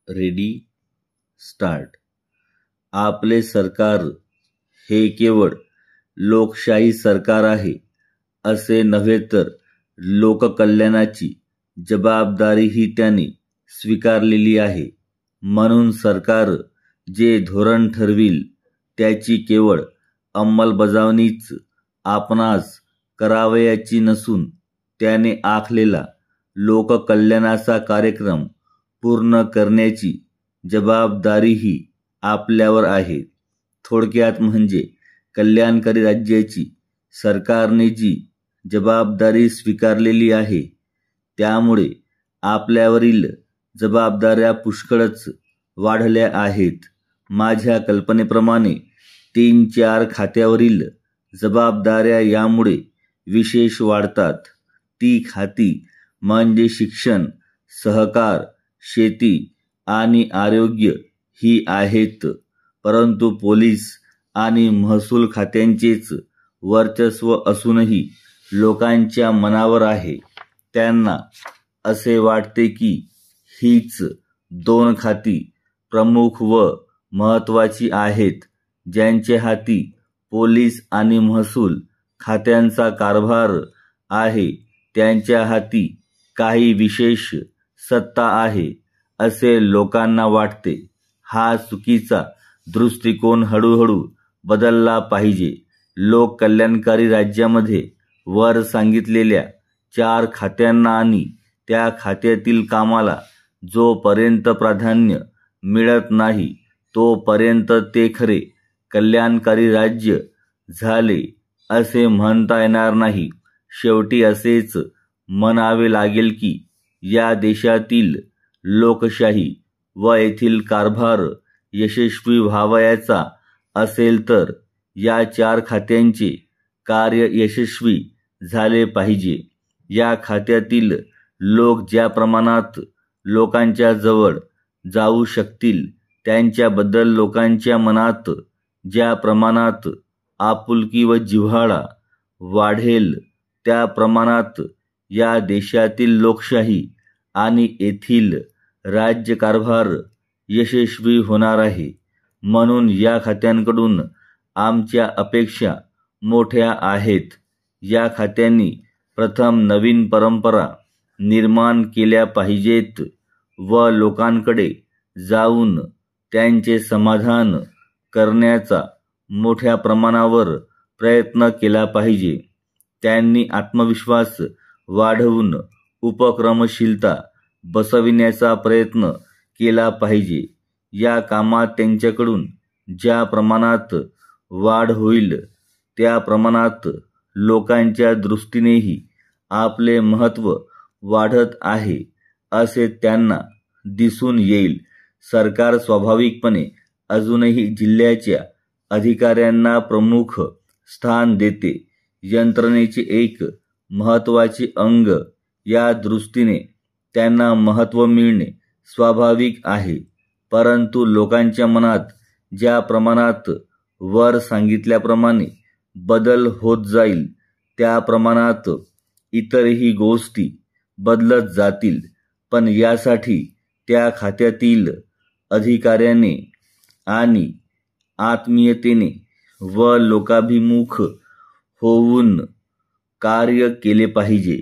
Ready start. आपले सरकार हे केवळ लोकशाही सरकार आहे असे नव्हे तर लोककल्याणाची जबाबदारीही त्याने स्वीकारलेली आहे। म्हणून सरकार जे धोरण ठरविल त्याची केवळ अंमलबजावणीच आपणास करावयाची नसून त्याने आखलेला लोककल्याणाचा कार्यक्रम पूर्ण करण्याची जबाबदारीही आपल्यावर आहे। थोडक्यात म्हणजे कल्याणकारी राज्याची सरकारने जी जबाबदारी स्वीकारलेली आहे त्यामुळे आपल्यावरील जबाबदाऱ्या पुष्कळच वाढल्या आहेत। माझ्या कल्पनेप्रमाणे 3-4 खात्यावरील जबाबदाऱ्या यामुळे विशेष वाढतात। ती खाती म्हणजे शिक्षण, सहकार, शेती आणि आरोग्य ही आहेत। परंतु पोलीस आणि महसूल खात्यांचेच वर्चस्व असूनही लोकांच्या मनावर आहे। त्यांना असे वाटते की हीच 2 खाती प्रमुख व महत्त्वाची आहेत, ज्यांच्या हाती पोलीस आणि महसूल खात्यांचा कारभार आहे त्यांच्या हाती काही विशेष सत्ता आहे असे लोकांना वाटते। हा चुकीचा दृष्टिकोन हळूहळू बदलला पाहिजे। लोक कल्याणकारी राज्यामध्ये वर सांगितलेल्या 4 खात्यांना आणि त्या खात्यातील कामाला जोपर्यंत प्राधान्य मिळत नाही तोपर्यंत ते खरे कल्याणकारी राज्य झाले असे म्हणता येणार नाही। शेवटी असेच म्हणावे लागेल की या देशातील लोकशाही व येथील कारभार यशस्वी व्हावयाचा असेल तर या 4 खात्यांचे कार्य यशस्वी झाले पाहिजे। या खात्यातील लोक ज्या प्रमाणात लोकांच्या जवळ जाऊ शकतील, त्यांच्याबद्दल लोकांच्या मनात ज्या प्रमाणात आपुलकी व जिव्हाळा वाढेल त्या प्रमाणात या देशातील लोकशाही आणि येथील राज्यकारभार यशस्वी होणार आहे। म्हणून या खात्यांकडून आमच्या अपेक्षा मोठ्या आहेत। या खात्यांनी प्रथम नवीन परंपरा निर्माण केल्या पाहिजेत व लोकांकडे जाऊन त्यांचे समाधान करण्याचा मोठ्या प्रमाणावर प्रयत्न केला पाहिजे। त्यांनी आत्मविश्वास वाढवून उपक्रमशीलता बसविण्याचा प्रयत्न केला पाहिजे। या कामात त्यांच्याकडून ज्या प्रमाणात वाढ होईल त्या प्रमाणात लोकांच्या दृष्टीनेही आपले महत्त्व वाढत आहे असे त्यांना दिसून येईल। सरकार स्वाभाविकपणे अजूनही जिल्ह्याच्या अधिकाऱ्यांना प्रमुख स्थान देते। यंत्रणेचे एक महत्त्वाचे अंग या दृष्टीने त्यांना महत्त्व मिळणे स्वाभाविक आहे। परंतु लोकांच्या मनात ज्या प्रमाणात वर सांगितल्याप्रमाणे बदल होत जाईल त्या प्रमाणात इतरही गोष्टी बदलत जातील। पण यासाठी त्या खात्यातील अधिकाऱ्याने आणि आत्मीयतेने व लोकाभिमुख होऊन कार्य केले पाहिजे।